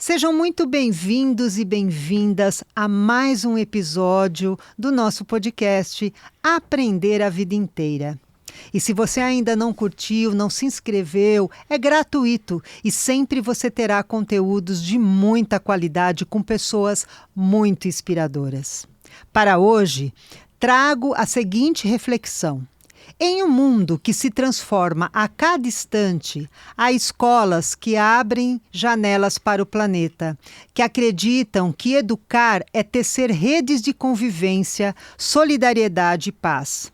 Sejam muito bem-vindos e bem-vindas a mais um episódio do nosso podcast Aprender a Vida Inteira. E se você ainda não curtiu, não se inscreveu, é gratuito e sempre você terá conteúdos de muita qualidade com pessoas muito inspiradoras. Para hoje, trago a seguinte reflexão. Em um mundo que se transforma a cada instante, há escolas que abrem janelas para o planeta, que acreditam que educar é tecer redes de convivência, solidariedade e paz.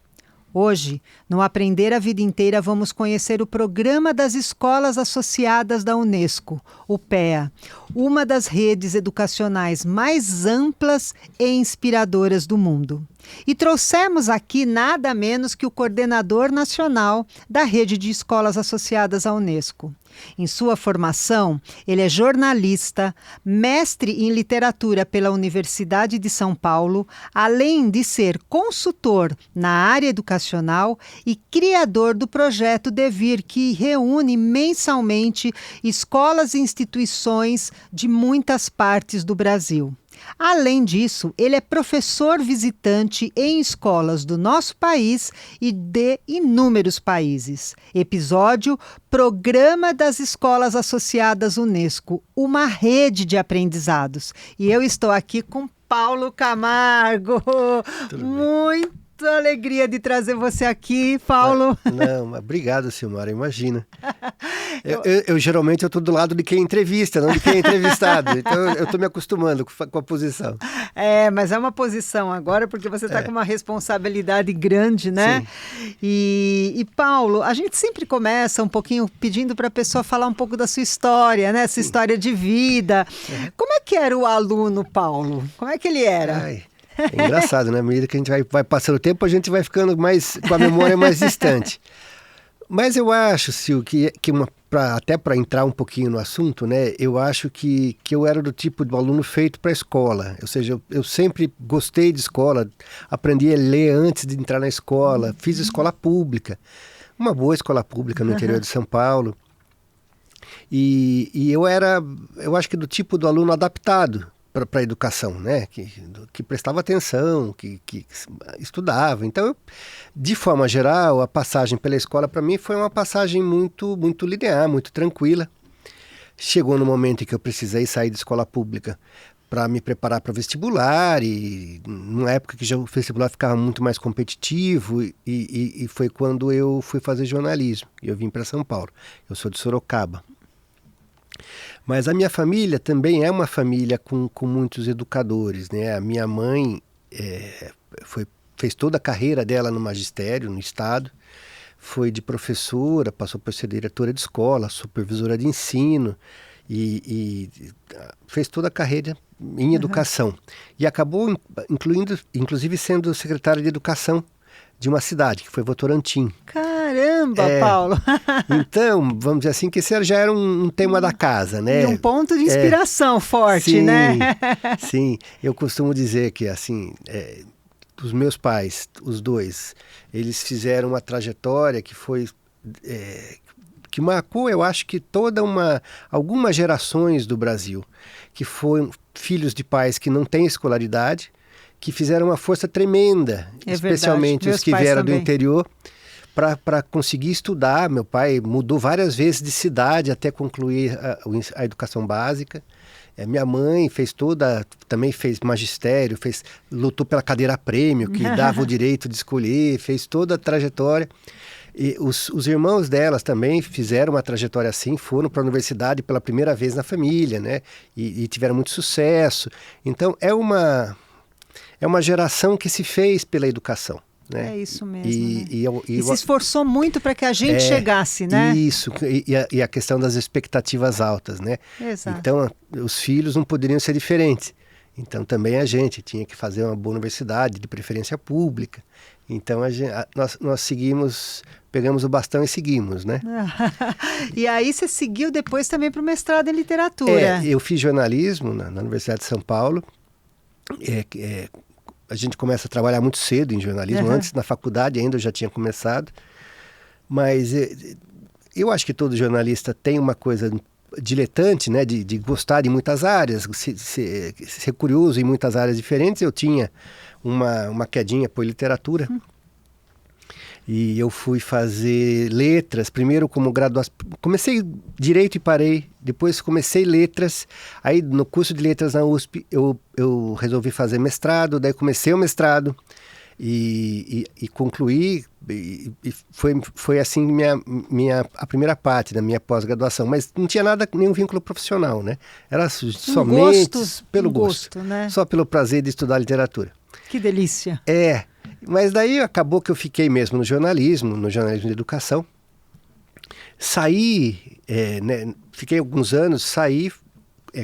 Hoje, no Aprender a Vida Inteira, vamos conhecer o Programa das Escolas Associadas da Unesco, o PEA, uma das redes educacionais mais amplas e inspiradoras do mundo. E trouxemos aqui nada menos que o coordenador nacional da rede de escolas associadas à Unesco. Em sua formação, ele é jornalista, mestre em literatura pela Universidade de São Paulo, além de ser consultor na área educacional e criador do projeto Devir, que reúne mensalmente escolas e instituições de muitas partes do Brasil. Além disso, ele é professor visitante em escolas do nosso país e de inúmeros países. Episódio Programa das Escolas Associadas Unesco, uma rede de aprendizados. E eu estou aqui com Paulo Camargo. Muita alegria de trazer você aqui, Paulo. Não, obrigado, Silmara, imagina. Eu geralmente estou do lado de quem entrevista, não de quem é entrevistado. Então eu estou me acostumando com a posição. Mas é uma posição agora porque você está com uma responsabilidade grande, né? Sim. E Paulo, a gente sempre começa um pouquinho pedindo para a pessoa falar um pouco da sua história, né? Sua história de vida. Como é que era o aluno Paulo? Como é que ele era? É engraçado, né? À medida que a gente vai passando o tempo, a gente vai ficando com a memória mais distante. Mas eu acho, Sil, que até para entrar um pouquinho no assunto, né? Eu acho que eu era do tipo de aluno feito para a escola. Ou seja, eu sempre gostei de escola, aprendi a ler antes de entrar na escola, fiz escola pública, uma boa escola pública no interior de São Paulo. E eu acho que do tipo do aluno adaptado para a educação, né? Que prestava atenção, que estudava. Então, de forma geral, a passagem pela escola para mim foi uma passagem muito, muito linear, muito tranquila. Chegou no momento em que eu precisei sair de escola pública para me preparar para o vestibular, e numa época que já o vestibular ficava muito mais competitivo, e foi quando eu fui fazer jornalismo. E eu vim para São Paulo. Eu sou de Sorocaba. Mas a minha família também é uma família com muitos educadores, né? A minha mãe fez toda a carreira dela no magistério, no estado, foi de professora, passou por ser diretora de escola, supervisora de ensino, e fez toda a carreira em educação. E acabou inclusive sendo secretária de educação de uma cidade, que foi Votorantim. Caramba, Paulo! Então, vamos dizer assim, que esse já era um tema da casa, né? E um ponto de inspiração forte, sim, né? Sim, eu costumo dizer que, assim, os meus pais, os dois, eles fizeram uma trajetória que foi... que marcou, eu acho que algumas gerações do Brasil, que foram filhos de pais que não têm escolaridade, que fizeram uma força tremenda, especialmente os que vieram do interior, para conseguir estudar. Meu pai mudou várias vezes de cidade até concluir a educação básica. Minha mãe também fez magistério, lutou pela cadeira prêmio, que dava o direito de escolher, fez toda a trajetória. E os irmãos delas também fizeram uma trajetória assim, foram para a universidade pela primeira vez na família, né? E tiveram muito sucesso. Então, é uma geração que se fez pela educação, né? É isso mesmo, e se esforçou muito para que a gente chegasse, né? Isso, e a questão das expectativas altas, né? Exato. Então, os filhos não poderiam ser diferentes. Então, também a gente tinha que fazer uma boa universidade, de preferência pública. Então, nós pegamos o bastão e seguimos, né? E aí você seguiu depois também para o mestrado em literatura. Eu fiz jornalismo na Universidade de São Paulo. A gente começa a trabalhar muito cedo em jornalismo. Antes, na faculdade ainda eu já tinha começado. Mas eu acho que todo jornalista tem uma coisa diletante, né, de gostar de muitas áreas, ser curioso em muitas áreas diferentes, eu tinha uma quedinha por literatura. E eu fui fazer letras, primeiro como graduação. Comecei direito e parei, depois comecei letras. Aí no curso de letras na USP eu resolvi fazer mestrado, daí comecei o mestrado e concluí. E foi assim a primeira parte da minha pós-graduação. Mas não tinha nenhum vínculo profissional, né? Era somente pelo gosto, né? Só pelo prazer de estudar literatura. Que delícia! Mas daí acabou que eu fiquei mesmo no jornalismo de educação. Saí, né, fiquei alguns anos,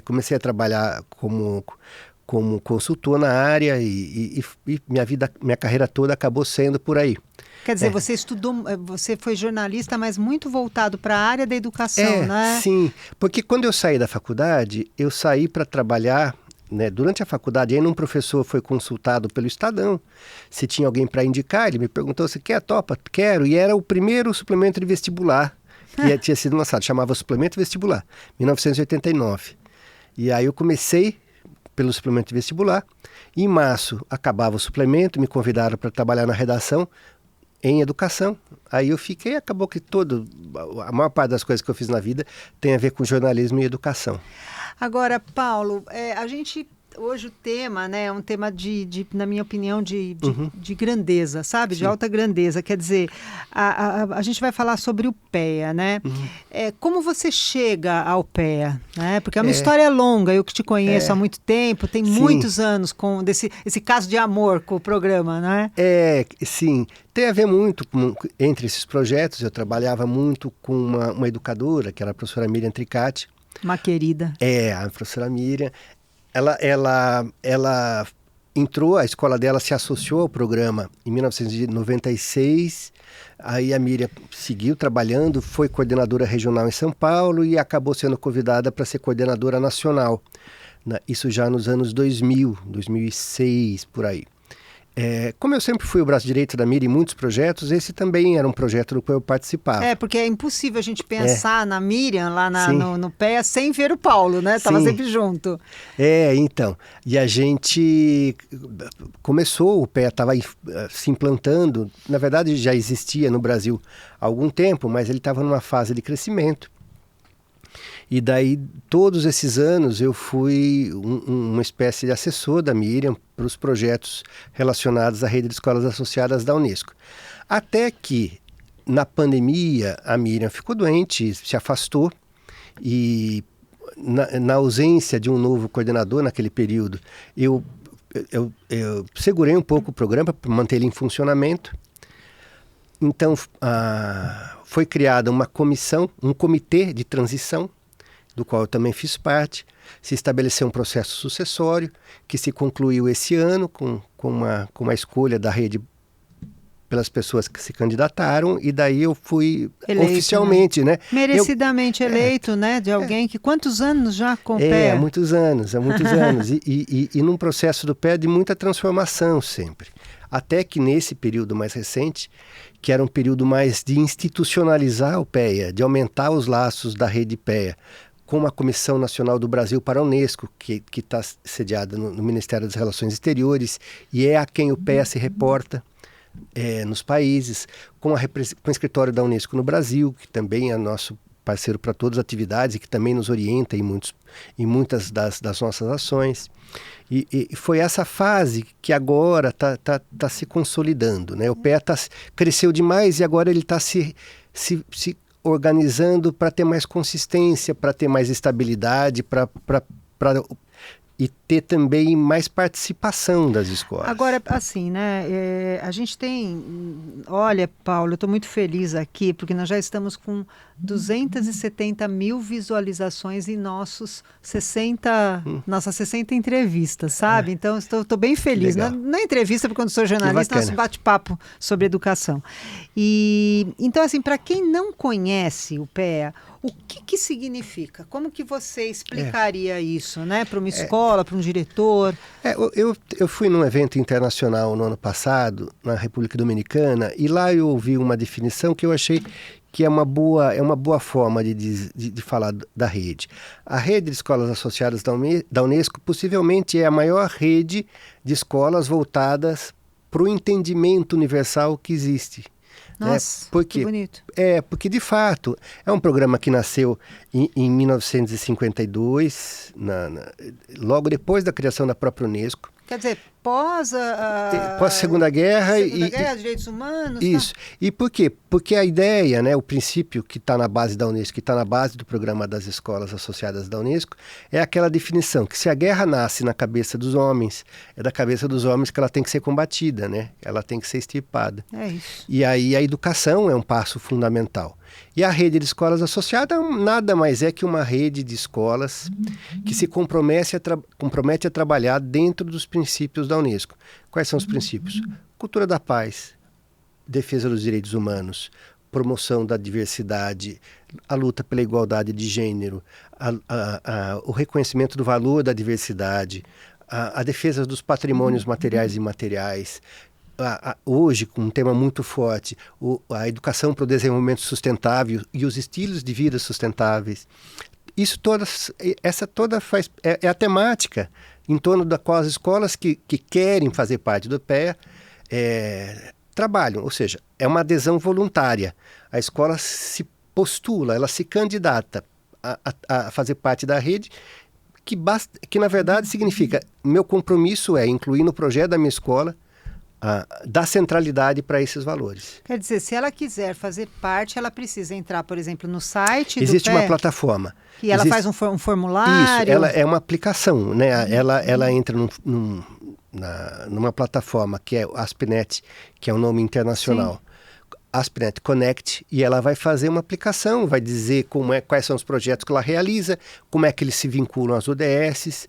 comecei a trabalhar como consultor na área e minha carreira toda acabou sendo por aí. Quer dizer, você foi jornalista, mas muito voltado para a área da educação, né? Sim, porque quando eu saí da faculdade, eu saí para trabalhar... Né, durante a faculdade, aí um professor foi consultado pelo Estadão se tinha alguém para indicar. Ele me perguntou: você quer? Topa? Quero. E era o primeiro suplemento de vestibular que tinha sido lançado, chamava Suplemento Vestibular, 1989. E aí eu comecei pelo suplemento de vestibular. E em março acabava o suplemento, me convidaram para trabalhar na redação em educação. Aí eu fiquei, acabou que a maior parte das coisas que eu fiz na vida tem a ver com jornalismo e educação. Agora, Paulo, a gente, hoje o tema, né, é um tema na minha opinião, de grandeza, sabe? Sim. De alta grandeza. Quer dizer, a gente vai falar sobre o PEA, né? Como você chega ao PEA, né? Porque é uma história longa, eu que te conheço há muito tempo, tem muitos anos com esse caso de amor com o programa, né? Sim. Tem a ver muito entre esses projetos. Eu trabalhava muito com uma educadora, que era a professora Miriam Tricati. Uma querida. A professora Miriam. Ela entrou, a escola dela se associou ao programa em 1996. Aí a Miriam seguiu trabalhando, foi coordenadora regional em São Paulo e acabou sendo convidada para ser coordenadora nacional. Isso já nos anos 2000, 2006, por aí. Como eu sempre fui o braço direito da Miriam em muitos projetos, esse também era um projeto do qual eu participava. Porque é impossível a gente pensar na Miriam lá no PEA sem ver o Paulo, né? Estava sempre junto. Então. E a gente começou, o PEA estava se implantando. Na verdade, já existia no Brasil há algum tempo, mas ele estava numa fase de crescimento. E daí, todos esses anos, eu fui uma espécie de assessor da Miriam para os projetos relacionados à rede de escolas associadas da Unesco. Até que, na pandemia, a Miriam ficou doente, se afastou, e na ausência de um novo coordenador naquele período, eu segurei um pouco o programa para manter ele em funcionamento. Então, foi criada uma comissão, um comitê de transição, do qual eu também fiz parte. Se estabeleceu um processo sucessório que se concluiu esse ano com uma escolha da rede pelas pessoas que se candidataram, e daí eu fui eleito, oficialmente, né? Merecidamente eleito, né? De alguém que quantos anos já com o PEA? Há muitos anos. E num processo do PEA de muita transformação sempre. Até que nesse período mais recente, que era um período mais de institucionalizar o PEA, de aumentar os laços da rede PEA, com a Comissão Nacional do Brasil para a Unesco, que está sediada no Ministério das Relações Exteriores, e é a quem o PEA se reporta nos países, com o escritório da Unesco no Brasil, que também é nosso parceiro para todas as atividades e que também nos orienta em muitas das nossas ações. E foi essa fase que agora está se consolidando, né? O PEA cresceu demais e agora ele está se organizando para ter mais consistência, para ter mais estabilidade, e ter também mais participação das escolas. Agora, assim, né, a gente tem... Olha, Paulo, eu estou muito feliz aqui, porque nós já estamos com 270 mil visualizações em nossas 60 entrevistas, sabe? Então, estou bem feliz. Não é entrevista, porque quando sou jornalista, nós bate-papo sobre educação. Então, assim, para quem não conhece o PEA, o que significa? Como que você explicaria isso, né? Para uma escola, para um diretor? Eu fui num evento internacional no ano passado, na República Dominicana, e lá eu ouvi uma definição que eu achei que é uma boa forma de falar da rede. A rede de escolas associadas da Unesco possivelmente é a maior rede de escolas voltadas para o entendimento universal que existe. Nossa, porque, que bonito. Porque, de fato, é um programa que nasceu em 1952, logo depois da criação da própria Unesco. Quer dizer, pós a Segunda Guerra. Direitos humanos. Isso. Tá? E por quê? Porque a ideia, o princípio que está na base da Unesco, que está na base do programa das escolas associadas da Unesco, é aquela definição que se a guerra nasce na cabeça dos homens, é da cabeça dos homens que ela tem que ser combatida, Ela tem que ser extirpada. É isso. E aí a educação é um passo fundamental. E a rede de escolas associadas nada mais é que uma rede de escolas que se compromete a trabalhar dentro dos princípios da Unesco. Quais são os princípios? Cultura da paz, defesa dos direitos humanos, promoção da diversidade, a luta pela igualdade de gênero, o reconhecimento do valor da diversidade, a defesa dos patrimônios materiais e imateriais. Hoje, com um tema muito forte, a educação para o desenvolvimento sustentável e os estilos de vida sustentáveis. Essa toda é a temática em torno da qual as escolas que querem fazer parte do PEA trabalham, ou seja, é uma adesão voluntária. A escola se postula, ela se candidata a fazer parte da rede, que na verdade significa, meu compromisso é incluir no projeto da minha escola dar centralidade para esses valores. Quer dizer, se ela quiser fazer parte, ela precisa entrar, por exemplo, no site Existe do PEA, uma plataforma. que ela faz um formulário. Isso, ela é uma aplicação, Ela entra numa plataforma que é o ASP.NET, que é o nome internacional. Sim. ASP.NET Connect, e ela vai fazer uma aplicação, vai dizer quais são os projetos que ela realiza, como é que eles se vinculam às ODS,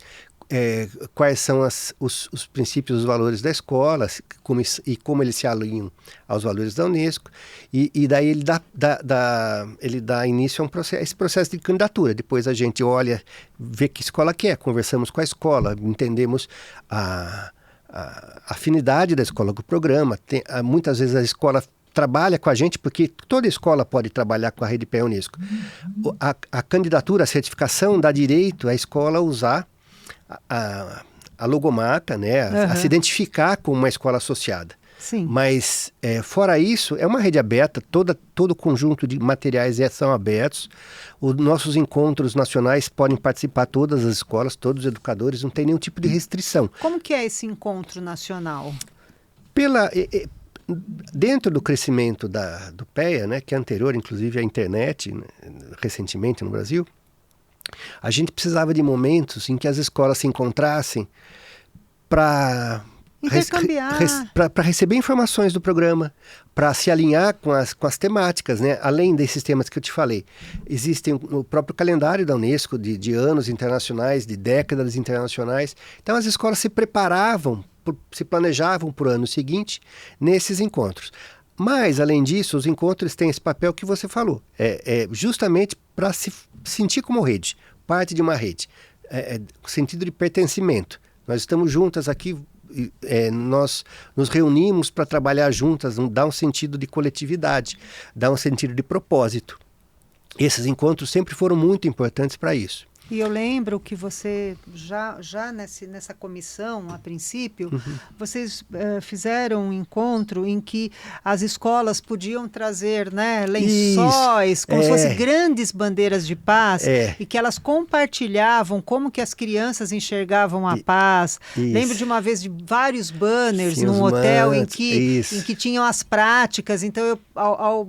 quais são os princípios, os valores da escola, como eles se alinham aos valores da Unesco, e daí ele dá início a esse processo de candidatura. Depois a gente olha, vê que escola que é, conversamos com a escola, entendemos a afinidade da escola com o programa. Muitas vezes a escola trabalha com a gente, porque toda escola pode trabalhar com a rede PEA Unesco. A candidatura, a certificação dá direito à escola a usar a logomarca, a se identificar como uma escola associada. Sim. Mas, fora isso, é uma rede aberta, todo o conjunto de materiais são abertos. Os nossos encontros nacionais podem participar todas as escolas, todos os educadores, não tem nenhum tipo de restrição. Como que é esse encontro nacional? Dentro do crescimento do PEA, que é anterior, inclusive, à internet, recentemente no Brasil, a gente precisava de momentos em que as escolas se encontrassem para receber informações do programa, para se alinhar com as temáticas, além desses temas que eu te falei. Existem o próprio calendário da Unesco de anos internacionais, de décadas internacionais. Então as escolas se preparavam, se planejavam para o ano seguinte nesses encontros. Mas, além disso, os encontros têm esse papel que você falou. Justamente para se sentir como rede, parte de uma rede. Sentido de pertencimento. Nós estamos juntas aqui, nós nos reunimos para trabalhar juntas, dá um sentido de coletividade, dá um sentido de propósito. Esses encontros sempre foram muito importantes para isso. E eu lembro que você, já nessa comissão, a princípio, vocês fizeram um encontro em que as escolas podiam trazer lençóis, como se fossem grandes bandeiras de paz, e que elas compartilhavam como que as crianças enxergavam a paz. Isso. Lembro de uma vez de vários banners num hotel em que tinham as práticas. Então, eu, ao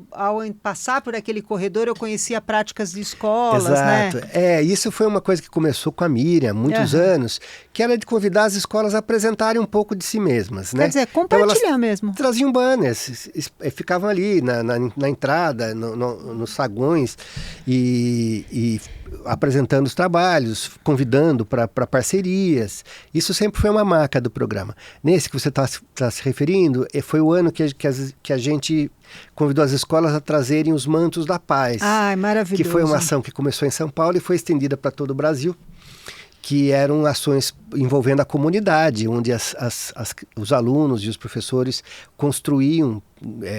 passar por aquele corredor, eu conhecia práticas de escolas. Exato. Isso foi uma coisa que começou com a Miriam há muitos anos, que era de convidar as escolas a apresentarem um pouco de si mesmas. Quer dizer, compartilhar então, mesmo. Traziam banners, ficavam ali na entrada, nos saguões, e apresentando os trabalhos, convidando para parcerias. Isso sempre foi uma marca do programa. Nesse que você está se referindo, foi o ano que a gente convidou as escolas a trazerem os mantos da paz. Ai, maravilhoso. Que foi uma ação que começou em São Paulo e foi estendida para todo o Brasil, que eram ações envolvendo a comunidade, onde os alunos e os professores construíam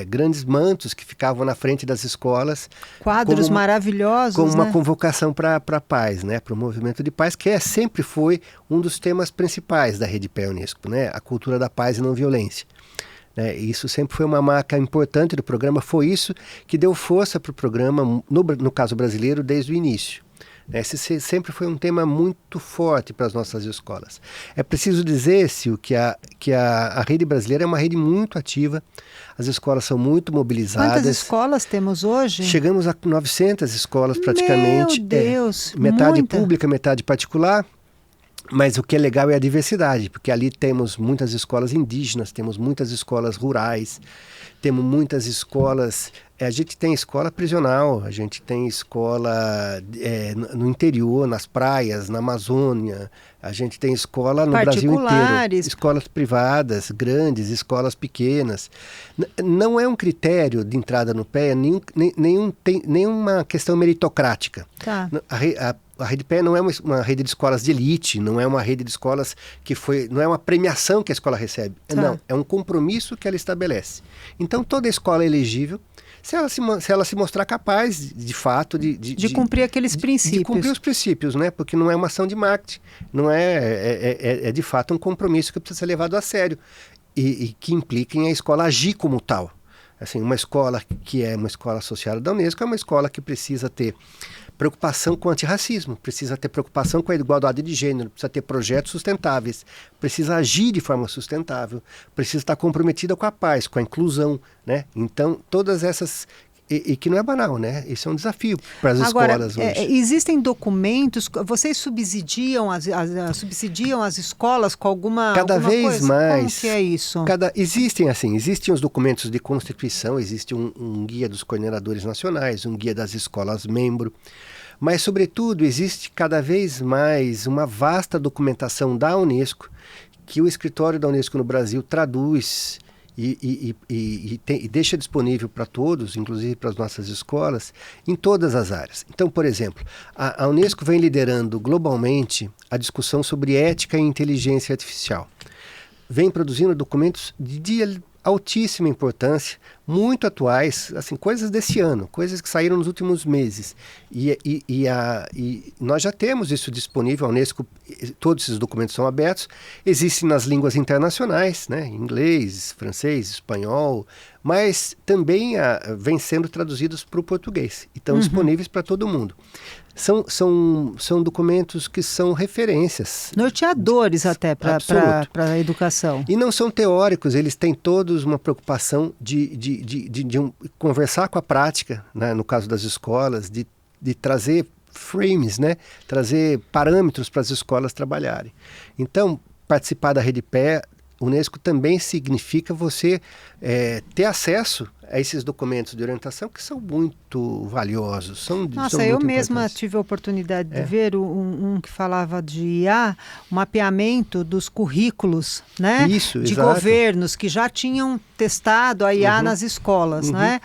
grandes mantos que ficavam na frente das escolas. Quadros maravilhosos, como uma né? convocação para a paz, né? Para o movimento de paz, que sempre foi um dos temas principais da Rede Pé Unesco, né? A cultura da paz e não violência. Isso sempre foi uma marca importante do programa, foi isso que deu força para o programa, no caso brasileiro, desde o início. Esse sempre foi um tema muito forte para as nossas escolas. É preciso dizer, Sil, que a rede brasileira é uma rede muito ativa, as escolas são muito mobilizadas. Quantas escolas temos hoje? Chegamos a 900 escolas praticamente. Meu Deus, metade muita. Pública, metade particular. Mas o que é legal é a diversidade, porque ali temos muitas escolas indígenas, temos muitas escolas rurais, temos muitas escolas... A gente tem escola prisional, a gente tem escola no interior, nas praias, na Amazônia, a gente tem escola no Brasil inteiro. Escolas privadas, grandes, escolas pequenas. Não é um critério de entrada no PEA, nenhuma questão meritocrática. Tá. A Rede Pé não é uma rede de escolas de elite, não é uma rede de escolas não é uma premiação que a escola recebe. Tá. Não, é um compromisso que ela estabelece. Então toda escola é elegível se ela se mostrar capaz, de fato, de cumprir aqueles princípios. De cumprir os princípios, né? Porque não é uma ação de marketing, não é de fato um compromisso que precisa ser levado a sério e que implica em a escola agir como tal. Assim, uma escola que é uma escola associada da Unesco é uma escola que precisa ter preocupação com o antirracismo, precisa ter preocupação com a igualdade de gênero, precisa ter projetos sustentáveis, precisa agir de forma sustentável, precisa estar comprometida com a paz, com a inclusão, né? Então, todas essas... E que não é banal, né? Isso é um desafio para as escolas hoje. Existem documentos, vocês subsidiam as escolas com alguma vez coisa? mais. Como que é isso? Existem os documentos de Constituição, existe um guia dos coordenadores nacionais, um guia das escolas membro, mas, sobretudo, existe cada vez mais uma vasta documentação da Unesco, que o escritório da Unesco no Brasil traduz e deixa disponível para todos, inclusive para as nossas escolas, em todas as áreas. Então, por exemplo, a Unesco vem liderando globalmente a discussão sobre ética e inteligência artificial. Vem produzindo documentos de altíssima importância, muito atuais, assim, coisas desse ano, coisas que saíram nos últimos meses. E nós já temos isso disponível, a Unesco, todos esses documentos são abertos, existem nas línguas internacionais, né, inglês, francês, espanhol, mas também vêm sendo traduzidos para o português e estão disponíveis para todo mundo. São documentos que são referências. Norteadores até para a educação. E não são teóricos, eles têm todos uma preocupação de conversar com a prática, né, no caso das escolas, de trazer frames, né, trazer parâmetros para as escolas trabalharem. Então, participar da Rede Pé Unesco também significa você ter acesso a esses documentos de orientação que são muito valiosos. Nossa, eu mesma tive a oportunidade de ver um que falava de IA, o mapeamento dos currículos, né? Isso, de exato. Governos que já tinham testado a IA nas escolas, né?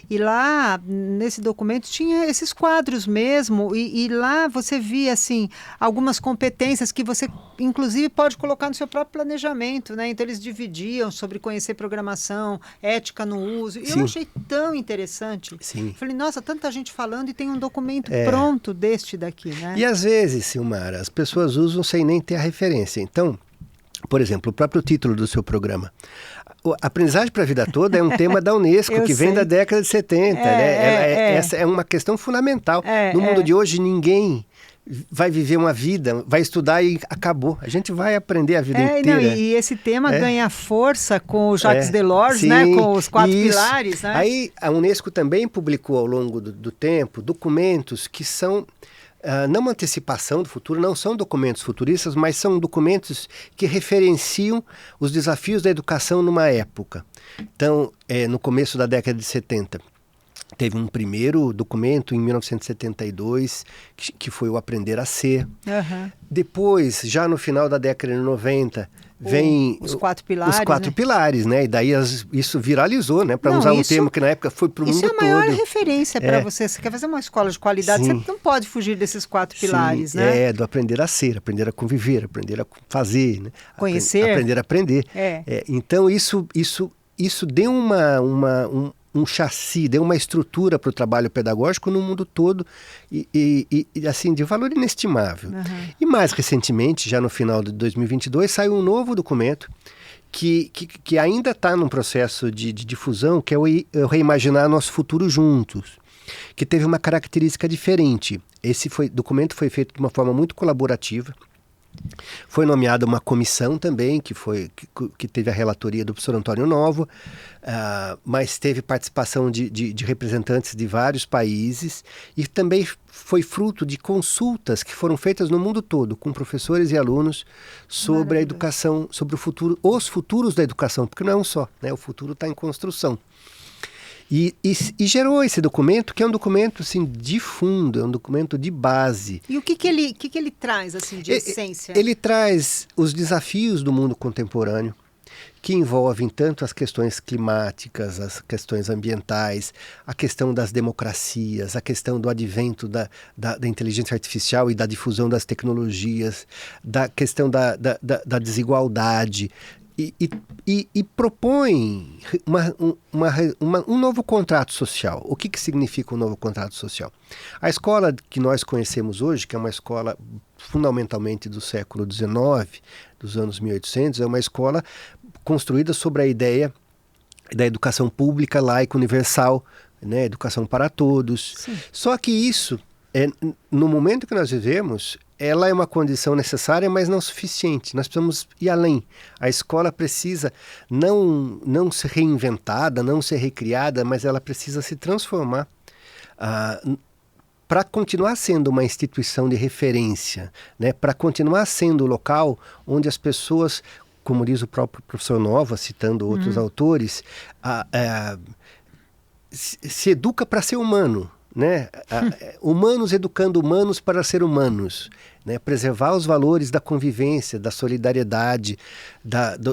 E lá, nesse documento, tinha esses quadros mesmo, e lá você via, assim, algumas competências que você, inclusive, pode colocar no seu próprio planejamento, né? Então, eles dividiam sobre conhecer programação, ética no uso, e eu achei tão interessante. Sim. Falei, nossa, tanta gente falando e tem um documento pronto deste daqui, né? E às vezes, Silmara, as pessoas usam sem nem ter a referência. Então, por exemplo, o próprio título do seu programa. A aprendizagem para a vida toda é um tema da Unesco, que vem da década de 70. Essa é uma questão fundamental. No mundo de hoje, ninguém vai viver uma vida, vai estudar e acabou. A gente vai aprender a vida inteira. Não, e esse tema ganha força com o Jacques Delors, né? Com os 4 pilares. Né? Aí a Unesco também publicou ao longo do tempo documentos que são... não uma antecipação do futuro, não são documentos futuristas, mas são documentos que referenciam os desafios da educação numa época. Então, no começo da década de 70, Teve um primeiro documento em 1972, que foi o Aprender a Ser. Uhum. Depois, já no final da década de 90, vem os 4 pilares. Os 4 pilares, né? E daí isso viralizou, né? Para usar um termo que na época foi para o mundo todo. Isso é a maior referência para você. Você quer fazer uma escola de qualidade, Sim. você não pode fugir desses 4 pilares, né? É, do aprender a ser, aprender a conviver, aprender a fazer, né? Conhecer. Aprender a aprender. Então, isso deu um chassi, deu uma estrutura para o trabalho pedagógico no mundo todo e assim, de valor inestimável. Uhum. E mais recentemente, já no final de 2022, saiu um novo documento que ainda está num processo de difusão, que é o Reimaginar Nosso Futuro Juntos, que teve uma característica diferente. Esse documento foi feito de uma forma muito colaborativa. Foi nomeada uma comissão também, que teve a relatoria do professor Antônio Novo, mas teve participação de representantes de vários países e também foi fruto de consultas que foram feitas no mundo todo, com professores e alunos, sobre a educação, sobre os futuros da educação, porque não é um só, né? O futuro está em construção. E gerou esse documento, que é um documento assim, de fundo, é um documento de base. E o que ele traz assim, de essência? Ele traz os desafios do mundo contemporâneo, que envolvem tanto as questões climáticas, as questões ambientais, a questão das democracias, a questão do advento da inteligência artificial e da difusão das tecnologias, da questão da desigualdade. E propõe um novo contrato social. O que significa um novo contrato social? A escola que nós conhecemos hoje, que é uma escola fundamentalmente do século XIX, dos anos 1800, é uma escola construída sobre a ideia da educação pública, laica, universal, né? Educação para todos. Sim. Só que isso, no momento que nós vivemos, ela é uma condição necessária, mas não suficiente. Nós precisamos ir além. A escola precisa não ser reinventada, não ser recriada, mas ela precisa se transformar para continuar sendo uma instituição de referência, né? Para continuar sendo o local onde as pessoas, como diz o próprio professor Nova, citando outros autores, se educa para ser humano. Né? Humanos educando humanos para ser humanos, né? Preservar os valores da convivência, da solidariedade,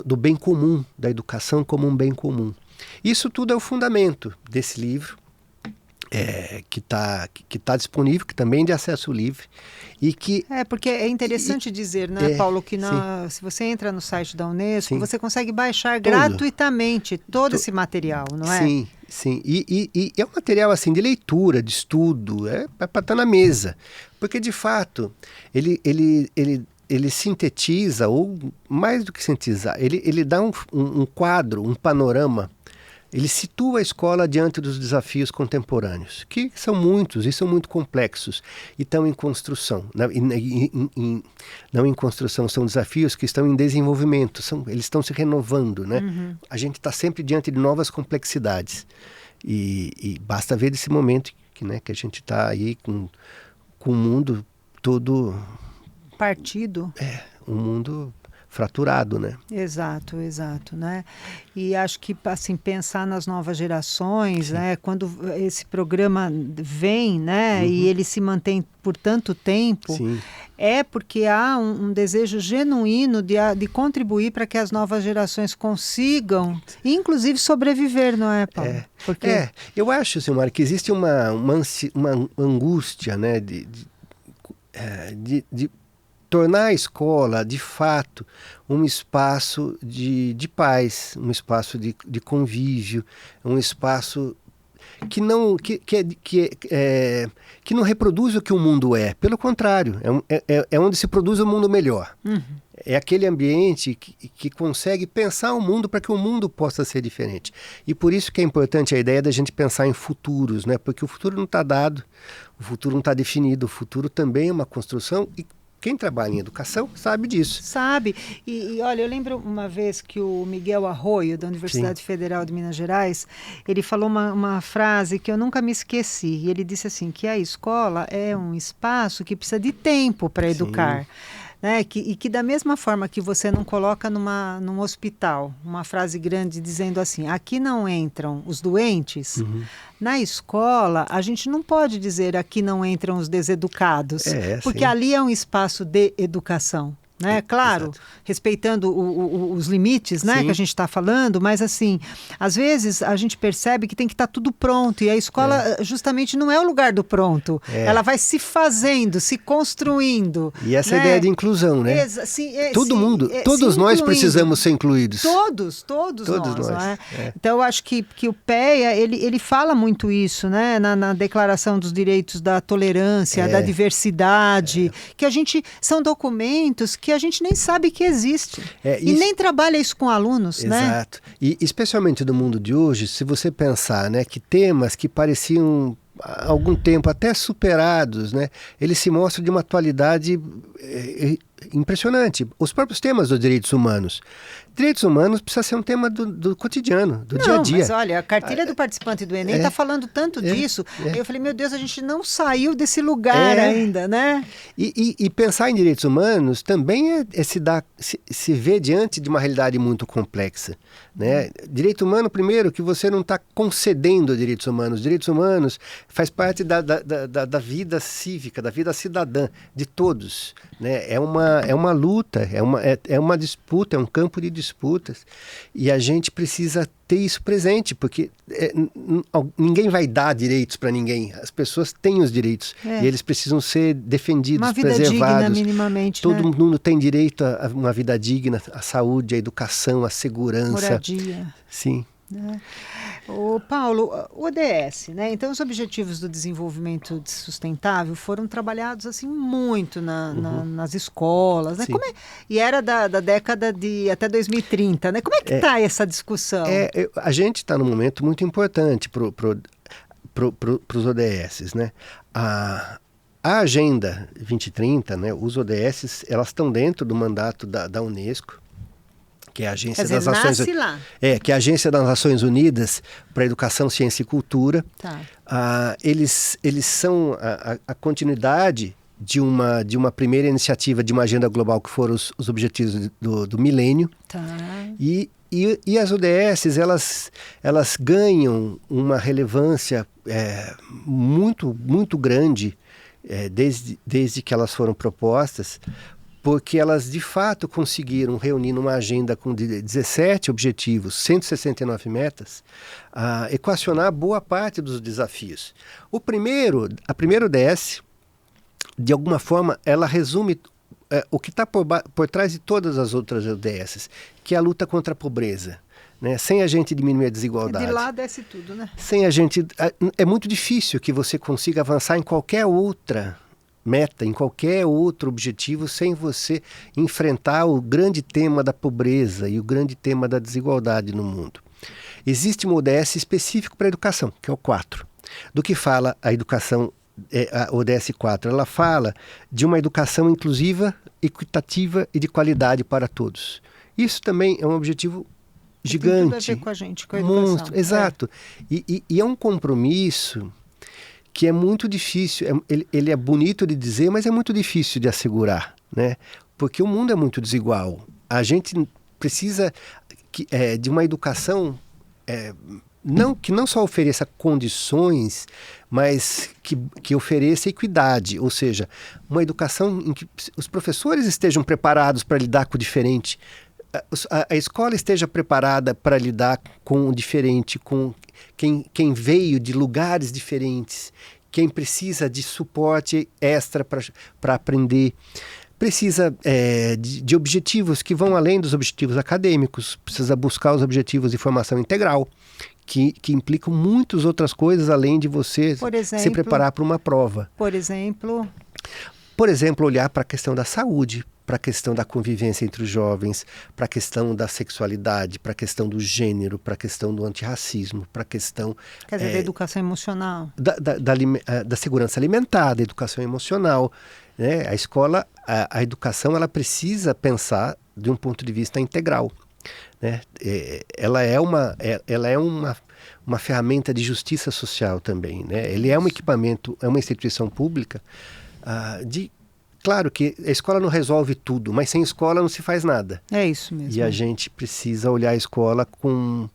do bem comum, da educação como um bem comum. Isso tudo é o fundamento desse livro, que tá disponível, que também é de acesso livre. E que, porque é interessante dizer, né, Paulo, que se você entra no site da Unesco, você consegue baixar gratuitamente todo esse material, não é? Sim. E é um material assim, de leitura, de estudo, para estar na mesa. Porque, de fato, ele sintetiza, ou mais do que sintetizar, ele dá um quadro, um panorama. Ele situa a escola diante dos desafios contemporâneos, que são muitos e são muito complexos e estão em construção. Não em construção, são desafios que estão em desenvolvimento, eles estão se renovando, né? Uhum. A gente está sempre diante de novas complexidades e basta ver desse momento que a gente está aí com o mundo todo... Partido. Um mundo... fraturado, né? Exato, né? E acho que, assim, pensar nas novas gerações, né? Quando esse programa vem, né? E ele se mantém por tanto tempo, é porque há um desejo genuíno de contribuir para que as novas gerações consigam, inclusive, sobreviver, não é, Paulo? Eu acho, Silmar, que existe uma angústia, né? De tornar a escola, de fato, um espaço de paz, um espaço de convívio, um espaço que não reproduz o que o mundo é. Pelo contrário, é onde se produz um mundo melhor. Uhum. É aquele ambiente que consegue pensar o mundo para que o mundo possa ser diferente. E por isso que é importante a ideia da gente pensar em futuros, né? Porque o futuro não está dado, o futuro não está definido, o futuro também é uma construção e quem trabalha em educação sabe disso. Sabe. E olha, eu lembro uma vez que o Miguel Arroio, da Universidade Federal de Minas Gerais, ele falou uma frase que eu nunca me esqueci. E ele disse assim, que a escola é um espaço que precisa de tempo para educar. né? E que da mesma forma que você não coloca num hospital uma frase grande dizendo assim, aqui não entram os doentes, na escola a gente não pode dizer aqui não entram os deseducados, porque sim. ali é um espaço de educação. Né? Claro, Exato. Respeitando os limites, né, que a gente está falando, mas assim, às vezes a gente percebe que tem que estar tudo pronto, e a escola justamente não é o lugar do pronto, ela vai se fazendo, se construindo. E essa né? ideia de inclusão, né? Todo mundo, todos nós precisamos ser incluídos. Todos nós. Não é? Então eu acho que o PEA, ele fala muito isso, né, na Declaração dos Direitos da Tolerância, da Diversidade, que são documentos que a gente nem sabe que existe. E nem trabalha isso com alunos, né? Exato. E especialmente no mundo de hoje, se você pensar, né, que temas que pareciam há algum tempo até superados, né, eles se mostram de uma atualidade impressionante. Os próprios temas dos direitos humanos. Direitos humanos precisa ser um tema do cotidiano, do dia a dia. Mas olha, a cartilha do participante do Enem está falando tanto disso. Eu falei, meu Deus, a gente não saiu desse lugar ainda, né? E pensar em direitos humanos também se ver diante de uma realidade muito complexa. Né? Direito humano, primeiro, que você não está concedendo direitos humanos. Direitos humanos faz parte da vida cívica, da vida cidadã, de todos. Né? É uma luta, é uma disputa, é um campo de disputas, e a gente precisa ter isso presente, porque ninguém vai dar direitos para ninguém. As pessoas têm os direitos e eles precisam ser defendidos, uma vida preservados. Digna, minimamente, todo né? mundo tem direito a uma vida digna, a saúde, a educação, a segurança. Moradia. Sim. Ô, Paulo, o ODS, né? Então os Objetivos do Desenvolvimento Sustentável foram trabalhados assim muito nas escolas, né? E era da década de até 2030, né? Como é que está essa discussão? A gente está num momento muito importante para os ODS, né? A Agenda 2030, né? Os ODS, elas estão dentro do mandato da Unesco, que é a Agência das Nações que é a Agência das Nações Unidas para Educação, Ciência e Cultura. Eles são a continuidade de uma primeira iniciativa de uma agenda global que foram os objetivos do milênio. E as ODS, elas ganham uma relevância muito, muito grande desde que elas foram propostas, porque elas de fato conseguiram reunir numa agenda com 17 objetivos, 169 metas, equacionar boa parte dos desafios. A primeira ODS, de alguma forma, ela resume o que está por trás de todas as outras ODS, que é a luta contra a pobreza. Né? Sem a gente diminuir a desigualdade. De lá desce tudo, né? Sem a gente... É muito difícil que você consiga avançar em qualquer outra meta, em qualquer outro objetivo, sem você enfrentar o grande tema da pobreza e o grande tema da desigualdade no mundo. Existe um ODS específico para a educação, que é o 4. Do que fala a educação, a ODS 4? Ela fala de uma educação inclusiva, equitativa e de qualidade para todos. Isso também é um objetivo gigante. Tem tudo a ver com a gente, com a educação. Monstro, exato. E é um compromisso que é muito difícil, ele é bonito de dizer, mas é muito difícil de assegurar, né? Porque o mundo é muito desigual. A gente precisa de uma educação que não só ofereça condições, mas que ofereça equidade, ou seja, uma educação em que os professores estejam preparados para lidar com o diferente, a escola esteja preparada para lidar com o diferente, com quem veio de lugares diferentes, quem precisa de suporte extra para aprender, precisa de objetivos que vão além dos objetivos acadêmicos, precisa buscar os objetivos de formação integral, que implicam muitas outras coisas além de você se preparar para uma prova. Por exemplo, olhar para a questão da saúde, para a questão da convivência entre os jovens, para a questão da sexualidade, para a questão do gênero, para a questão do antirracismo, para a questão... Quer dizer, da educação emocional. Da segurança alimentar, da educação emocional. Né? A escola, a educação, ela precisa pensar de um ponto de vista integral. Né? Ela é uma ferramenta de justiça social também. Né? Ele é um equipamento, é uma instituição pública Claro que a escola não resolve tudo, mas sem escola não se faz nada. É isso mesmo. E a gente precisa olhar a escola com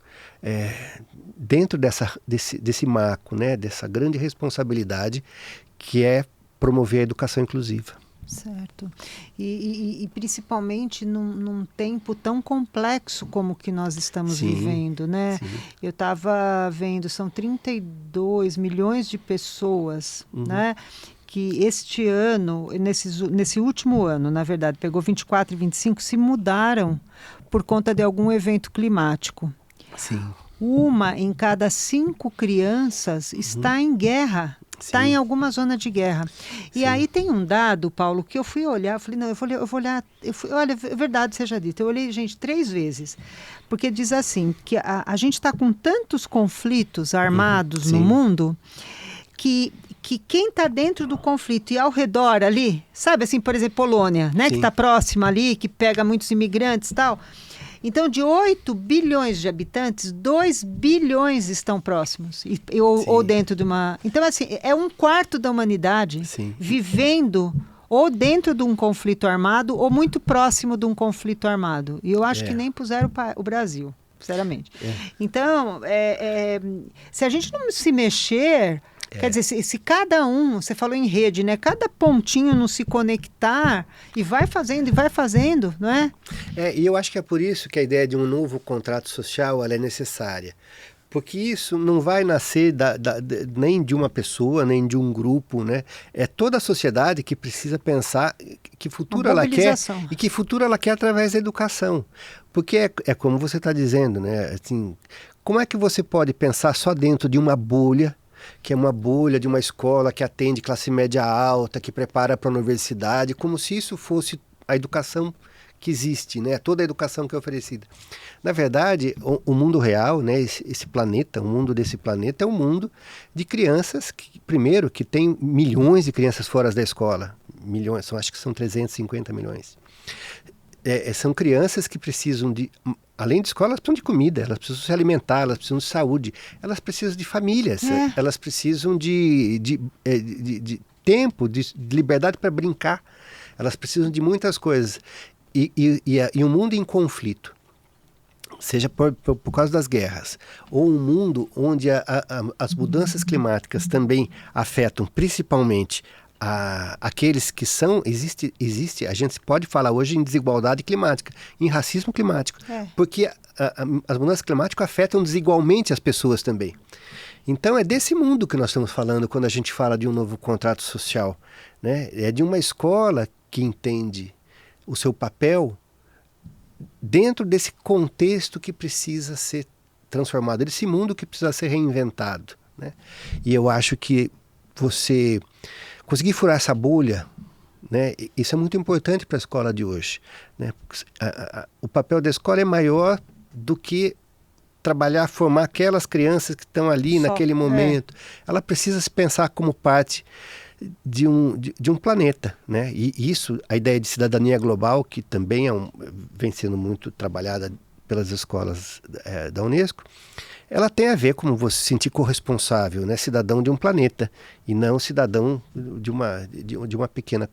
dentro desse marco, né, dessa grande responsabilidade que é promover a educação inclusiva. Certo. E principalmente num tempo tão complexo como o que nós estamos vivendo, né? Sim. Eu estava vendo, são 32 milhões de pessoas, né? Que este ano, nesse último ano, na verdade, pegou 24 e 25, se mudaram por conta de algum evento climático. Sim. 1 em cada 5 crianças está em guerra. Está em alguma zona de guerra. E aí tem um dado, Paulo, que eu fui olhar, eu falei, não, eu vou olhar, olha, é verdade seja dito, eu olhei, gente, 3 vezes, porque diz assim, que a gente está com tantos conflitos armados no mundo, que quem está dentro do conflito e ao redor ali, sabe assim, por exemplo, Polônia, né, que está próxima ali, que pega muitos imigrantes e tal. Então, de 8 bilhões de habitantes, 2 bilhões estão próximos, ou dentro de uma... Então, assim, é 1/4 da humanidade vivendo ou dentro de um conflito armado ou muito próximo de um conflito armado. E eu acho que nem puseram o Brasil, sinceramente. Então, se a gente não se mexer... Quer dizer, se cada um, você falou em rede, né? Cada pontinho não se conectar e vai fazendo, não é? E eu acho que é por isso que a ideia de um novo contrato social ela é necessária. Porque isso não vai nascer nem de uma pessoa, nem de um grupo, né? É toda a sociedade que precisa pensar que futuro ela quer e que futuro ela quer através da educação. Porque é como você está dizendo, né? Assim, como é que você pode pensar só dentro de uma bolha, que é uma bolha de uma escola que atende classe média alta, que prepara para a universidade, como se isso fosse a educação que existe, né? Toda a educação que é oferecida. Na verdade, o mundo real, né? Esse planeta, o mundo desse planeta é um mundo de crianças, primeiro, que tem milhões de crianças fora da escola. Milhões, acho que são 350 milhões. São crianças que precisam de... Além de escola, elas precisam de comida, elas precisam se alimentar, elas precisam de saúde, elas precisam de famílias, elas precisam de tempo, de liberdade para brincar, elas precisam de muitas coisas. E um mundo em conflito, seja por causa das guerras, ou um mundo onde as mudanças climáticas também afetam principalmente aqueles que são, existe, a gente pode falar hoje em desigualdade climática, em racismo climático, porque as mudanças climáticas afetam desigualmente as pessoas também. Então é desse mundo que nós estamos falando quando a gente fala de um novo contrato social, né? É de uma escola que entende o seu papel dentro desse contexto que precisa ser transformado, desse mundo que precisa ser reinventado, né? E eu acho que você conseguir furar essa bolha, né, isso é muito importante para a escola de hoje, né? O papel da escola é maior do que trabalhar, formar aquelas crianças que estão ali naquele momento. Ela precisa se pensar como parte de um planeta, né? E isso, a ideia de cidadania global, que também vem sendo muito trabalhada pelas escolas da Unesco, ela tem a ver com você se sentir corresponsável, né? Cidadão de um planeta e não cidadão de uma pequena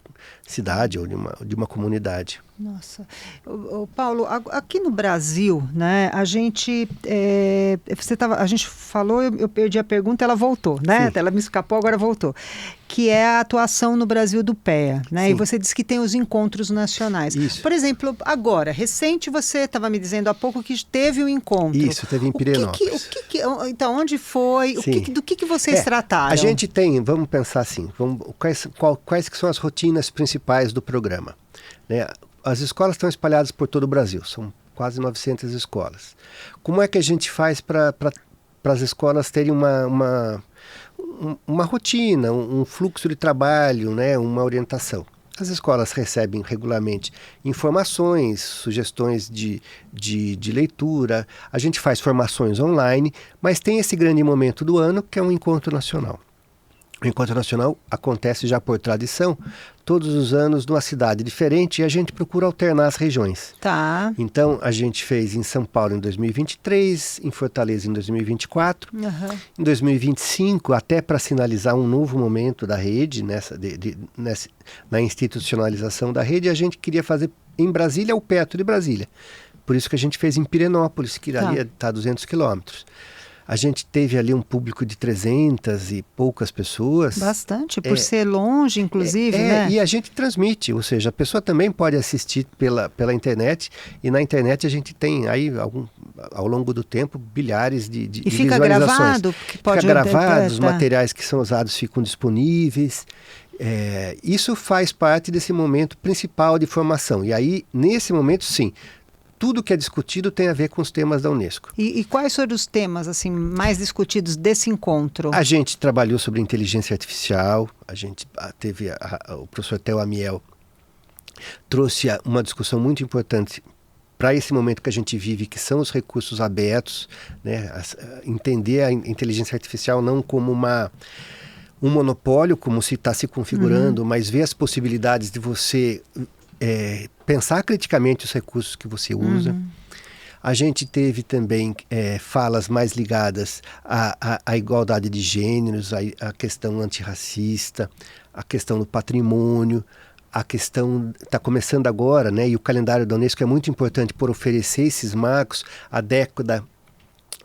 cidade ou de uma comunidade. Nossa, Paulo, aqui no Brasil, né, a gente falou, eu perdi a pergunta, ela voltou, né? Ela me escapou, agora voltou. Que é a atuação no Brasil do PEA, né? E você disse que tem os encontros nacionais. Isso. Por exemplo, agora, recente, você estava me dizendo há pouco que teve um encontro. Isso, teve em Pirenópolis. Então, onde foi? Do que vocês trataram? A gente tem, vamos pensar assim, quais que são as rotinas principais do programa, né? As escolas estão espalhadas por todo o Brasil, são quase 900 escolas. Como é que a gente faz para as escolas terem uma rotina, um fluxo de trabalho, né, uma orientação? As escolas recebem regularmente informações, sugestões de leitura, a gente faz formações online, mas tem esse grande momento do ano que é um encontro nacional. O Encontro Nacional acontece já por tradição, todos os anos numa cidade diferente, e a gente procura alternar as regiões. Tá. Então, a gente fez em São Paulo em 2023, em Fortaleza em 2024, em 2025, até para sinalizar um novo momento da rede, na institucionalização da rede, a gente queria fazer em Brasília ou perto de Brasília. Por isso que a gente fez em Pirenópolis, que ali está a 200 quilômetros. A gente teve ali um público de 300 e poucas pessoas. Bastante, por ser longe, inclusive, né? E a gente transmite, ou seja, a pessoa também pode assistir pela internet, e na internet a gente tem aí, ao longo do tempo, bilhares de e fica visualizações. Gravado? Pode fica gravado, os materiais que são usados ficam disponíveis. Isso faz parte desse momento principal de formação. E aí, nesse momento, sim, tudo que é discutido tem a ver com os temas da Unesco. E quais foram os temas assim, mais discutidos desse encontro? A gente trabalhou sobre inteligência artificial, a gente teve o professor Theo Amiel trouxe uma discussão muito importante para esse momento que a gente vive, que são os recursos abertos, né? Entender a inteligência artificial não como um monopólio, como se está se configurando, mas ver as possibilidades de você pensar criticamente os recursos que você usa. A gente teve também falas mais ligadas à igualdade de gêneros, à questão antirracista, à questão do patrimônio, a questão está começando agora, né? E o calendário da Unesco é muito importante por oferecer esses marcos, a década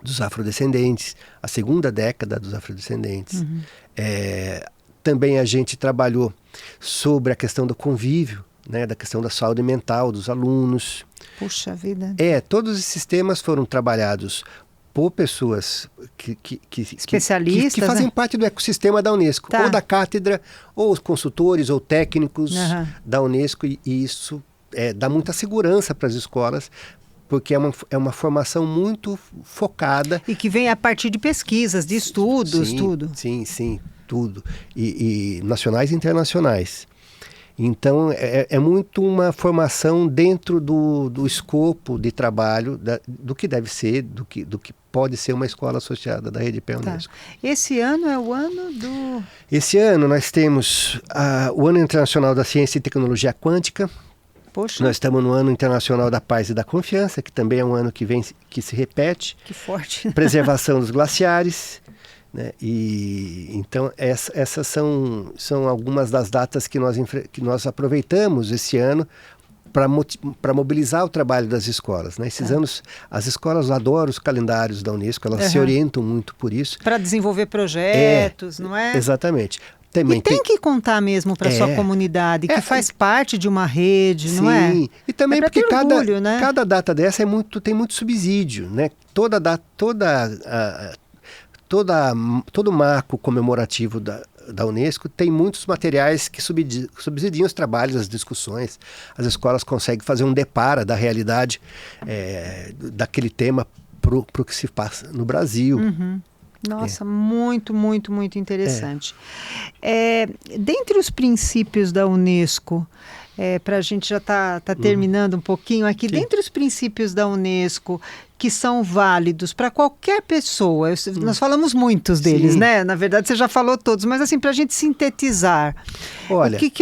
dos afrodescendentes, a segunda década dos afrodescendentes. Também a gente trabalhou sobre a questão do convívio, né, da questão da saúde mental dos alunos. Puxa vida. Todos esses temas foram trabalhados por pessoas especialistas, que fazem parte do ecossistema da Unesco, ou da cátedra, ou os consultores, ou técnicos da Unesco, e isso dá muita segurança para as escolas, porque é uma formação muito focada. E que vem a partir de pesquisas, de estudos, tudo. Sim, tudo. E nacionais e internacionais. Então, é muito uma formação dentro do escopo de trabalho, do que deve ser, do que pode ser uma escola associada da Rede Pé Unesco. Esse ano é o ano do... Esse ano nós temos o Ano Internacional da Ciência e Tecnologia Quântica. Poxa. Nós estamos no Ano Internacional da Paz e da Confiança, que também é um ano que se repete. Que forte. Preservação dos glaciares. Né? E então essas são algumas das datas que nós aproveitamos esse ano para mobilizar o trabalho das escolas, né? Esses anos, as escolas adoram os calendários da Unesco, elas se orientam muito por isso. Para desenvolver projetos, não é? Exatamente. Também e tem que contar mesmo para sua comunidade, que faz parte de uma rede, não é? Sim, e também porque orgulho, né? cada data dessa tem muito subsídio, né? Todo marco comemorativo da Unesco tem muitos materiais que subsidiam os trabalhos, as discussões. As escolas conseguem fazer um depara da realidade daquele tema para o que se passa no Brasil. Nossa, muito, muito, muito interessante. Dentre os princípios da Unesco, para a gente já tá terminando um pouquinho aqui, dentre os princípios da Unesco que são válidos para qualquer pessoa, nós falamos muitos deles, né? Na verdade, você já falou todos, mas assim, para a gente sintetizar, olha, o que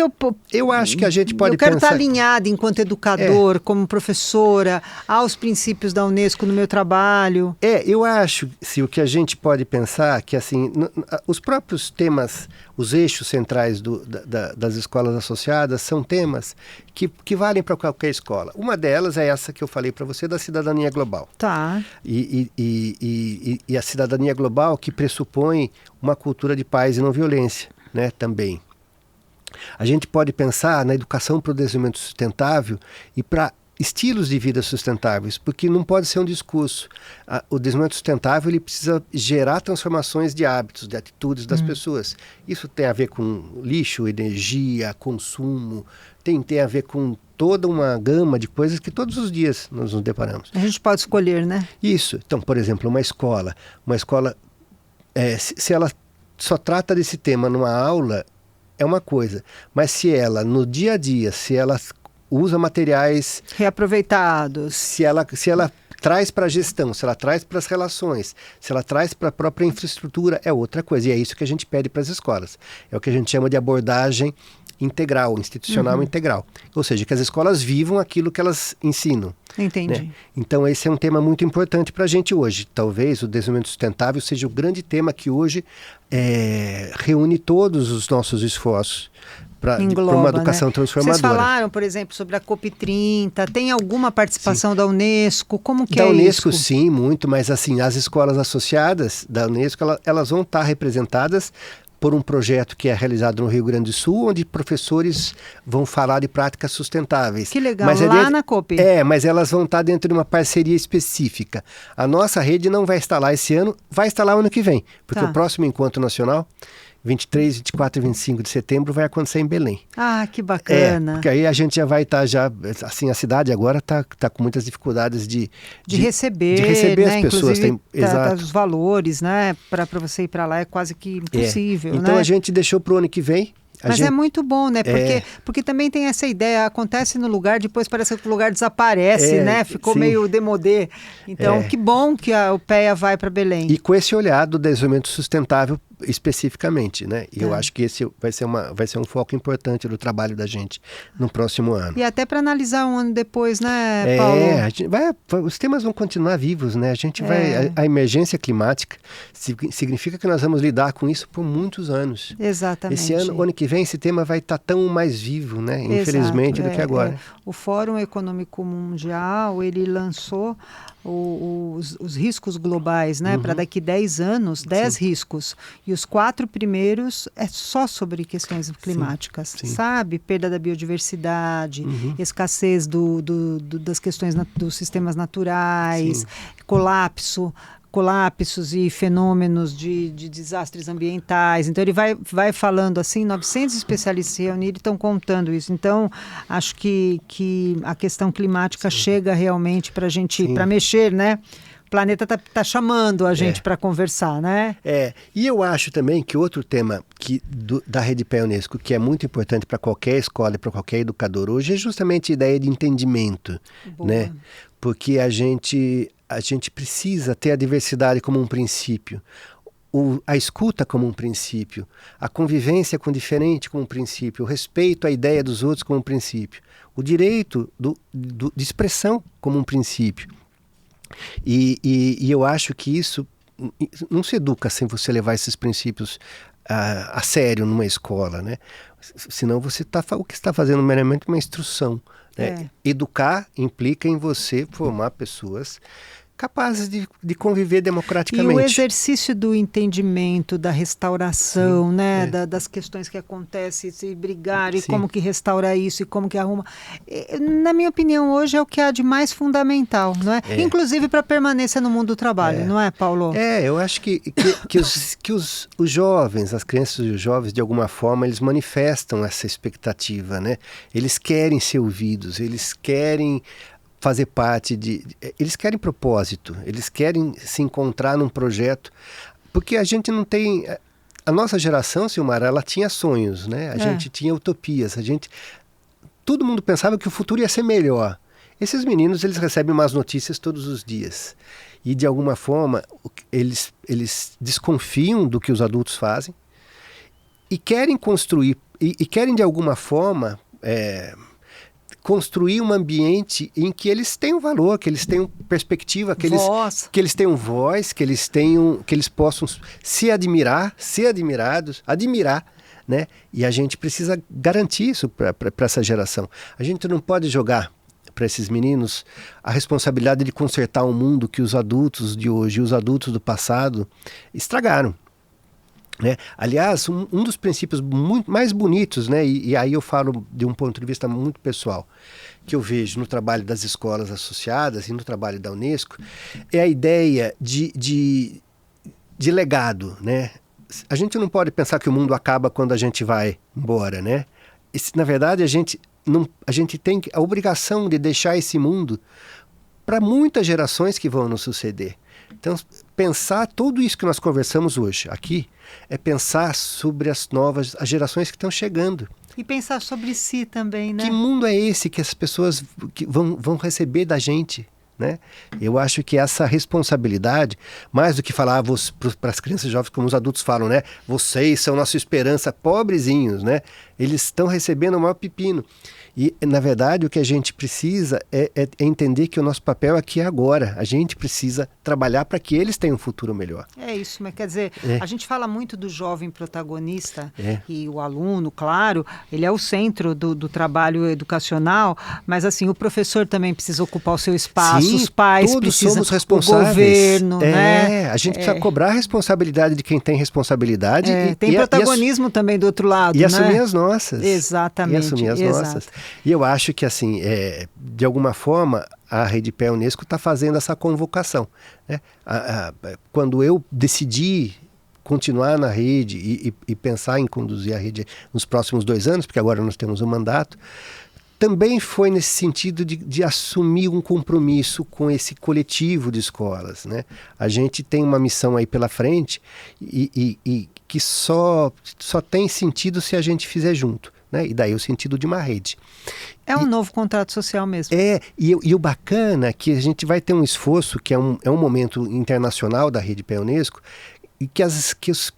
eu acho que a gente pode pensar... Eu quero pensar... estar alinhada enquanto educador, como professora, aos princípios da Unesco no meu trabalho. Eu acho, se o que a gente pode pensar, que assim, os próprios temas, os eixos centrais das escolas associadas são temas que valem para qualquer escola. Uma delas é essa que eu falei para você, da cidadania global. Tá. E a cidadania global que pressupõe uma cultura de paz e não violência, né, também. A gente pode pensar na educação para o desenvolvimento sustentável e para estilos de vida sustentáveis, porque não pode ser um discurso. O desenvolvimento sustentável ele precisa gerar transformações de hábitos, de atitudes das pessoas. Isso tem a ver com lixo, energia, consumo, tem a ver com toda uma gama de coisas que todos os dias nós nos deparamos. A gente pode escolher, né? Isso. Então, por exemplo, uma escola, se ela só trata desse tema numa aula, é uma coisa. Mas se ela, no dia a dia, se ela usa materiais reaproveitados, se ela traz para a gestão, se ela traz para as relações, se ela traz para a própria infraestrutura, é outra coisa. E é isso que a gente pede para as escolas. É o que a gente chama de abordagem integral, institucional integral. Ou seja, que as escolas vivam aquilo que elas ensinam. Entendi. Né? Então esse é um tema muito importante para a gente hoje. Talvez o desenvolvimento sustentável seja o grande tema que hoje reúne todos os nossos esforços para uma educação transformadora. Vocês falaram, por exemplo, sobre a COP30, tem alguma participação da Unesco? Como que da é Unesco, isso? sim, muito, mas assim, as escolas associadas da Unesco, elas vão estar representadas por um projeto que é realizado no Rio Grande do Sul, onde professores vão falar de práticas sustentáveis. Que legal, mas lá na COP. Mas elas vão estar dentro de uma parceria específica. A nossa rede não vai estar lá esse ano, vai estar lá ano que vem, porque o próximo encontro nacional, 23, 24 e 25 de setembro, vai acontecer em Belém. Ah, que bacana. Porque aí a gente já vai estar, assim, a cidade agora está com muitas dificuldades de receber, né? As pessoas. Exato. Os valores, né? Para você ir para lá é quase que impossível, Então né? a gente deixou para o ano que vem. Mas é muito bom, né? Porque também tem essa ideia, acontece no lugar, depois parece que o lugar desaparece, né? Ficou meio demodê. Então, que bom que a UPEA vai para Belém. E com esse olhar do desenvolvimento sustentável especificamente, né? E eu acho que esse vai ser um foco importante do trabalho da gente no próximo ano. E até para analisar um ano depois, né, Paulo? Os temas vão continuar vivos, né? A gente a emergência climática significa que nós vamos lidar com isso por muitos anos. Exatamente. Ano que vem, esse tema vai estar tão mais vivo, né? Infelizmente, do que agora. O Fórum Econômico Mundial, ele lançou os riscos globais, né? Para daqui 10 anos, 10 riscos. E os 4 primeiros é só sobre questões climáticas, sabe? Perda da biodiversidade, escassez das questões dos sistemas naturais, colapsos e fenômenos de desastres ambientais. Então ele vai falando assim, 900 especialistas se reuniram e estão contando isso. Então acho que a questão climática chega realmente para a gente, para mexer, né? O planeta tá chamando a gente para conversar, né? E eu acho também que outro tema da Rede PEA Unesco, que é muito importante para qualquer escola e para qualquer educador hoje, é justamente a ideia de entendimento, né? Porque a gente precisa ter a diversidade como um princípio, a escuta como um princípio, a convivência com o diferente como um princípio, o respeito à ideia dos outros como um princípio, o direito de expressão como um princípio. E eu acho que isso não se educa sem você levar esses princípios a sério numa escola, né? Senão o que está fazendo meramente uma instrução. Né? Educar implica em você formar pessoas capazes de conviver democraticamente. E o exercício do entendimento, da restauração, né? Das questões que acontecem, se brigar, e como que restaura isso, e como que arruma. Na minha opinião, hoje é o que há de mais fundamental, não é? Inclusive para a permanência no mundo do trabalho, não é, Paulo? Eu acho que os jovens, as crianças e os jovens, de alguma forma, eles manifestam essa expectativa, né? Eles querem ser ouvidos, eles querem fazer parte eles querem propósito, eles querem se encontrar num projeto, porque a gente não tem, a nossa geração, Silmara, ela tinha sonhos, né? A gente tinha utopias, todo mundo pensava que o futuro ia ser melhor. Esses meninos, eles recebem más notícias todos os dias e de alguma forma eles desconfiam do que os adultos fazem e querem construir, e querem de alguma forma construir um ambiente em que eles tenham valor, que eles tenham perspectiva, que eles tenham voz, que eles possam se admirar, ser admirados, admirar, né? E a gente precisa garantir isso para essa geração. A gente não pode jogar para esses meninos a responsabilidade de consertar um mundo que os adultos de hoje e os adultos do passado estragaram. Né? Aliás, um dos princípios muito mais bonitos, né? E aí eu falo de um ponto de vista muito pessoal, que eu vejo no trabalho das escolas associadas e no trabalho da Unesco, é a ideia de legado. Né? A gente não pode pensar que o mundo acaba quando a gente vai embora. Né? Na verdade, a gente tem a obrigação de deixar esse mundo para muitas gerações que vão nos suceder. Então, pensar tudo isso que nós conversamos hoje aqui é pensar sobre as gerações que estão chegando. E pensar sobre si também, né? Que mundo é esse que as pessoas vão receber da gente? né? Eu acho que essa responsabilidade, mais do que falar para as crianças e jovens, como os adultos falam, né? Vocês são nossa esperança, pobrezinhos, né? Eles estão recebendo o maior pepino. E, na verdade, o que a gente precisa é entender que o nosso papel aqui é agora. A gente precisa trabalhar para que eles tenham um futuro melhor. É isso, mas quer dizer, a gente fala muito do jovem protagonista e o aluno, claro, ele é o centro do trabalho educacional, mas assim, o professor também precisa ocupar o seu espaço, Sim, os pais todos precisam, somos responsáveis. o governo, né? A gente precisa cobrar a responsabilidade de quem tem responsabilidade. Tem protagonismo também do outro lado, e né? assumir as nossas. Exatamente. E assumir as nossas. E eu acho que, assim, de alguma forma, a Rede Pé Unesco está fazendo essa convocação, né? Quando eu decidi continuar na rede e pensar em conduzir a rede nos próximos 2 anos, porque agora nós temos um mandato, também foi nesse sentido de assumir um compromisso com esse coletivo de escolas, né? A gente tem uma missão aí pela frente e que só tem sentido se a gente fizer junto, né? E daí o sentido de uma rede. É um novo contrato social mesmo. E o bacana é que a gente vai ter um esforço, que é um momento internacional da Rede Pé Unesco, e que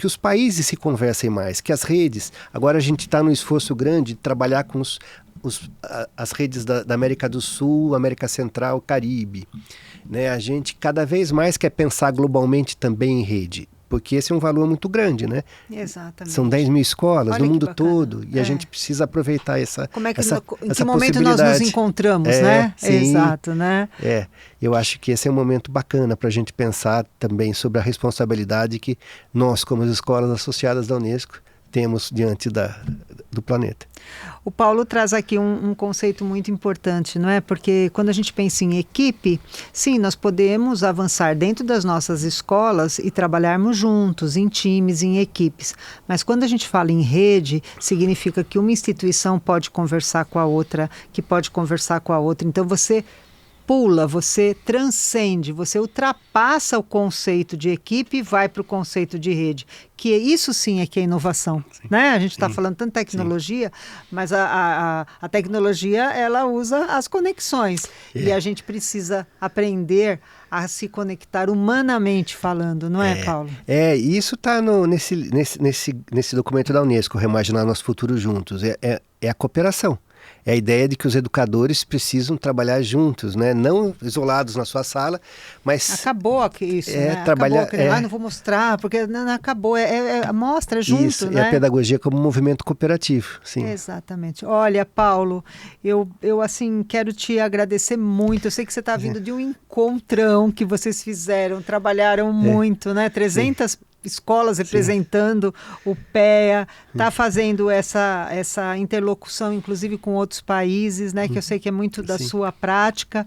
os países se conversem mais, que as redes... Agora a gente está num esforço grande de trabalhar com as redes da América do Sul, América Central, Caribe, né? A gente cada vez mais quer pensar globalmente também em rede, porque esse é um valor muito grande, né? Exatamente. São 10 mil escolas. Olha no mundo bacana. todo, e a gente precisa aproveitar essa Em que momento nós nos encontramos, né? Sim. Exato, né? Eu acho que esse é um momento bacana para a gente pensar também sobre a responsabilidade que nós, como as escolas associadas da Unesco, temos diante do planeta. O Paulo traz aqui um conceito muito importante, não é? Porque quando a gente pensa em equipe, sim, nós podemos avançar dentro das nossas escolas e trabalharmos juntos, em times, em equipes. Mas quando a gente fala em rede, significa que uma instituição pode conversar com a outra, que pode conversar com a outra. Então você pula, você transcende, você ultrapassa o conceito de equipe e vai para o conceito de rede, que isso sim é que é inovação, né? A gente está falando tanto de tecnologia, mas a tecnologia, ela usa as conexões e a gente precisa aprender a se conectar humanamente falando, não é, Paulo? E isso está nesse documento da Unesco, Reimaginar Nosso Futuro Juntos, é a cooperação. É a ideia de que os educadores precisam trabalhar juntos, né? Não isolados na sua sala, mas... Acabou isso, né? Trabalhar... Acabou, não vou mostrar, porque não acabou. Mostra junto, isso, né? É a pedagogia como um movimento cooperativo, sim. Exatamente. Olha, Paulo, eu assim, quero te agradecer muito. Eu sei que você está vindo de um encontrão que vocês fizeram, trabalharam muito, né? 300 escolas representando o PEA, está fazendo essa interlocução, inclusive com outros países, né, que eu sei que é muito da sua prática,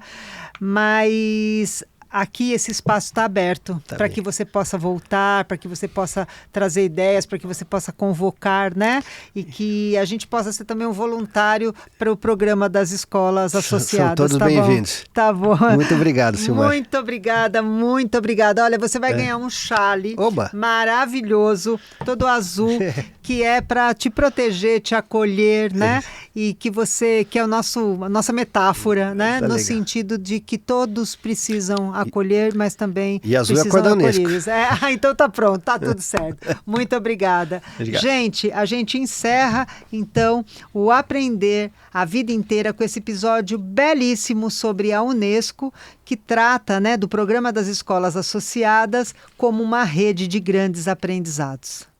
mas aqui esse espaço está aberto para que você possa voltar, para que você possa trazer ideias, para que você possa convocar, né? E que a gente possa ser também um voluntário para o programa das escolas associadas. São todos bem-vindos. Tá bom. Muito obrigado, Silmar. Muito obrigada, muito obrada. Olha, você vai ganhar um chale maravilhoso, todo azul, que é para te proteger, te acolher, né? E que é a nossa metáfora, né? No sentido de que todos precisam acolher, mas também e azul precisam é a cor da Unesco. Então tá pronto, tá tudo certo. Muito obrigada. Obrigado. Gente, a gente encerra então o Aprender a Vida Inteira com esse episódio belíssimo sobre a Unesco, que trata, né, do Programa das Escolas Associadas como uma rede de grandes aprendizados.